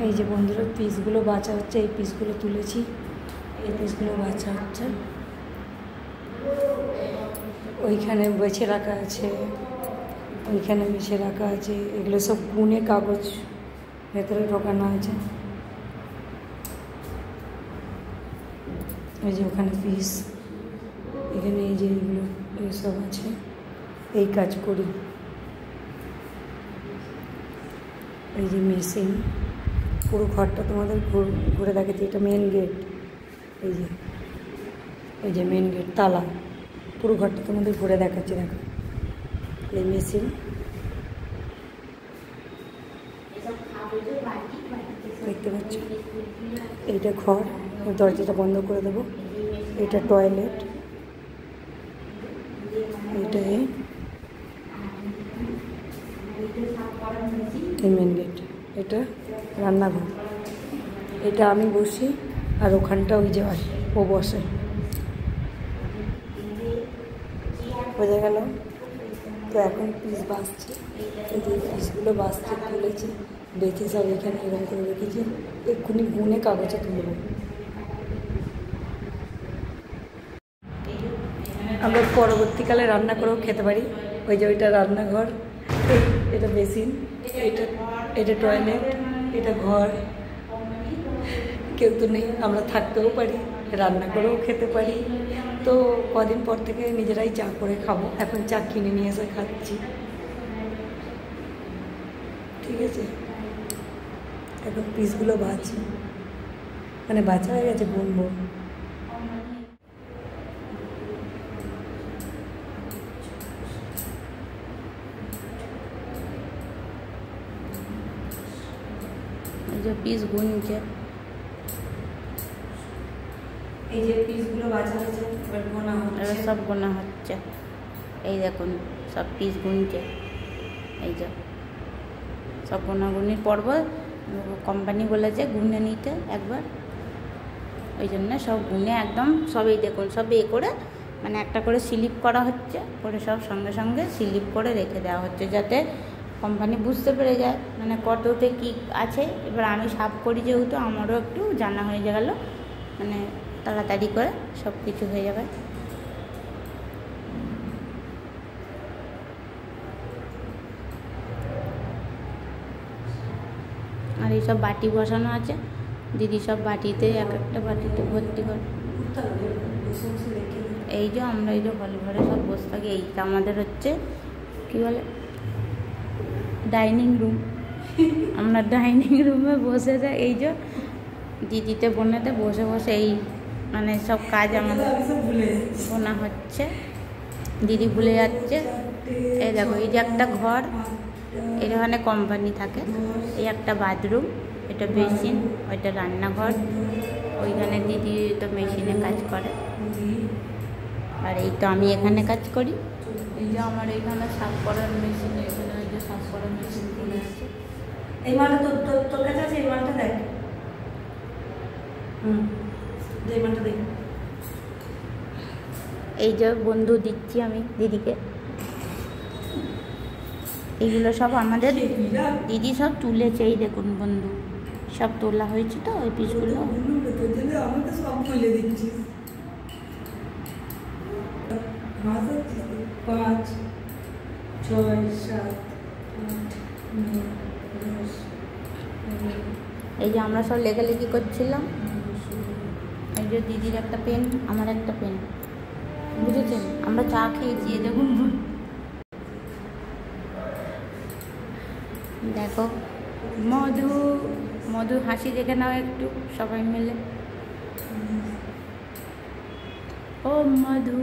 এই যে বন্ধুরা পিসগুলো বাছা হচ্ছে, এই পিসগুলো তুলেছি, এই পিসগুলো বাছা হচ্ছে। ওইখানে বেছে রাখা আছে, ওইখানে বেছে রাখা আছে, এগুলো সব গুনে কাগজ ভেতরে ঢোকানো আছে। এই যে ওখানে পিস, এখানে এই যে এগুলো এইসব আছে, এই কাজ করি। এই যে মেশিন, পুরো ঘরটা তোমাদের ঘুরে দেখাচ্ছি। এটা মেন গেট, এই যে মেন গেট, তালা, পুরো ঘরটা তোমাদের ঘুরে দেখাচ্ছি। দেখো এই মেশিন, দেখতে পাচ্ছ, এইটা ঘর, দরজাটা বন্ধ করে দেবো। এটা টয়লেট, এইটা এই মেন গেট, এটা রান্নাঘর, এটা আমি বসি আর ওখানটা ওই যে ও বসে। বোঝা গেল তো? এখন পিস বাঁচছে, এই যে পিসগুলো বাঁচতে তুলেছি, বেঁচে সব এখানে এরকম করে রেখেছি, এক্ষুনি গুনে কাগজে তুলব। আমরা পরবর্তীকালে রান্না করেও খেতে পারি। ওই যে ওইটা রান্নাঘর, এটা বেসিন, এটা টয়লেট, এটা ঘর। কেউ তো নেই, আমরা থাকতেও পারি, রান্না করেও খেতে পারি। তো কদিন পর থেকে নিজেরাই চা করে খাবো। এখন চা কিনে নিয়ে এসে খাচ্ছি, ঠিক আছে? এখন পিসগুলো বাঁচি, মানে বাঁচা হয়ে গেছে, গুনবো। যে পিস গুনছে, এই যে পিসগুলো বাঁচা হয়েছে, এবার গোনা হচ্ছে, এবার সব গোনা হচ্ছে। এই দেখুন সব পিস গুনছে, এই যে সব গোনাগুনির পর্ব। কোম্পানি বলেছে গুনে নিতে একবার, ওই জন্য সব গুনে একদম সব এই দেখুন সব এ করে, মানে একটা করে স্লিপ করা হচ্ছে, করে সব সঙ্গে সঙ্গে স্লিপ করে রেখে দেওয়া হচ্ছে, যাতে কোম্পানি বুঝতে পেরে যায় মানে কততে কী আছে। এবার আমি সাফ করি যেহেতু, আমারও একটু জানা হয়ে গেল, মানে তাড়াতাড়ি করে সব কিছু হয়ে যাবে। আর এইসব বাটি বসানো আছে, দিদি সব বাটিতে এক একটা বাটিতে ভর্তি করে। এই যে আমরা এই যে হল ঘরে সব বসে থাকি, এইটা আমাদের হচ্ছে কী বলে ডাইনিং রুম। আমরা ডাইনিং রুমে বসে যাই, এই যে দিদিতে বোনেতে বসে বসে এই মানে সব কাজ আমাদের বোনা হচ্ছে, দিদি ভুলে যাচ্ছে। এই দেখো এই যে একটা ঘর, এখানে কোম্পানি থাকে, এই একটা বাথরুম, এটা বেসিন, ওইটা রান্নাঘর, ওইখানে দিদি তো মেশিনে কাজ করে, আর এই তো আমি এখানে কাজ করি। এই যে আমার এইখানে সাফ করার মেশিন, এখানে ওই যে সাফ করার মেশিন খুলে আছে। এই মালটা তোর কাছে আছে, এই মালটা দেখ, এই মালটা দেখ। এই যে বন্ধু দিচ্ছি আমি দিদিকে, এইগুলো সব আমাদের দিদি সব তুলেছে। এই দেখুন বন্ধু সব তোলা হয়েছে, তো ওই পিসগুলো আমাকে সব তুলে দিচ্ছিস। 5, 6, 7, 8, 9, 10, 11। এই যে আমরা সব লেখালেখি করছিলাম, এই যে দিদির একটা পেন, আমার একটা পেন, বুঝেছেন? আমরা চা খেয়েছি, দেখুন দেখো মধু, মধু হাসি দেখে নাও একটু সবাই মিলে। ও Madhu,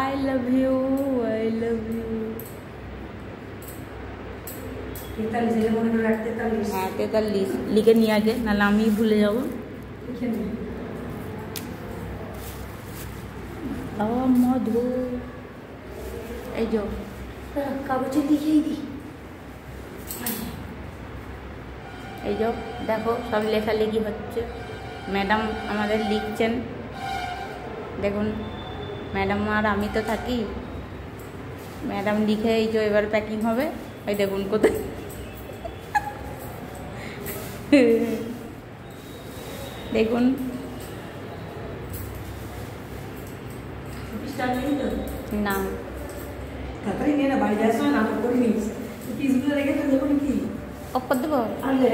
I love you, I love you. 43, হ্যাঁ 43 লিখে নিয়ে আগে, নাহলে আমি ভুলে যাবো। ও মধু, এই যে কাগজে লিখেই দিই। এই যে দেখো সব লেখালেখি হচ্ছে, ম্যাডাম আমাদের লিখছেন, দেখুন ম্যাডাম আর আমি তো থাকি, ম্যাডাম লিখে এই যে এবার প্যাকিং হবে। এই দেখুন কোথায় দেখুন না তাড়াতাড়ি নিয়ে না বাড়ি যাওয়ার সময় নাটক করে নিস পিসগুলো রেখে তো দেবো নাকি অফ করে দেবো আনলে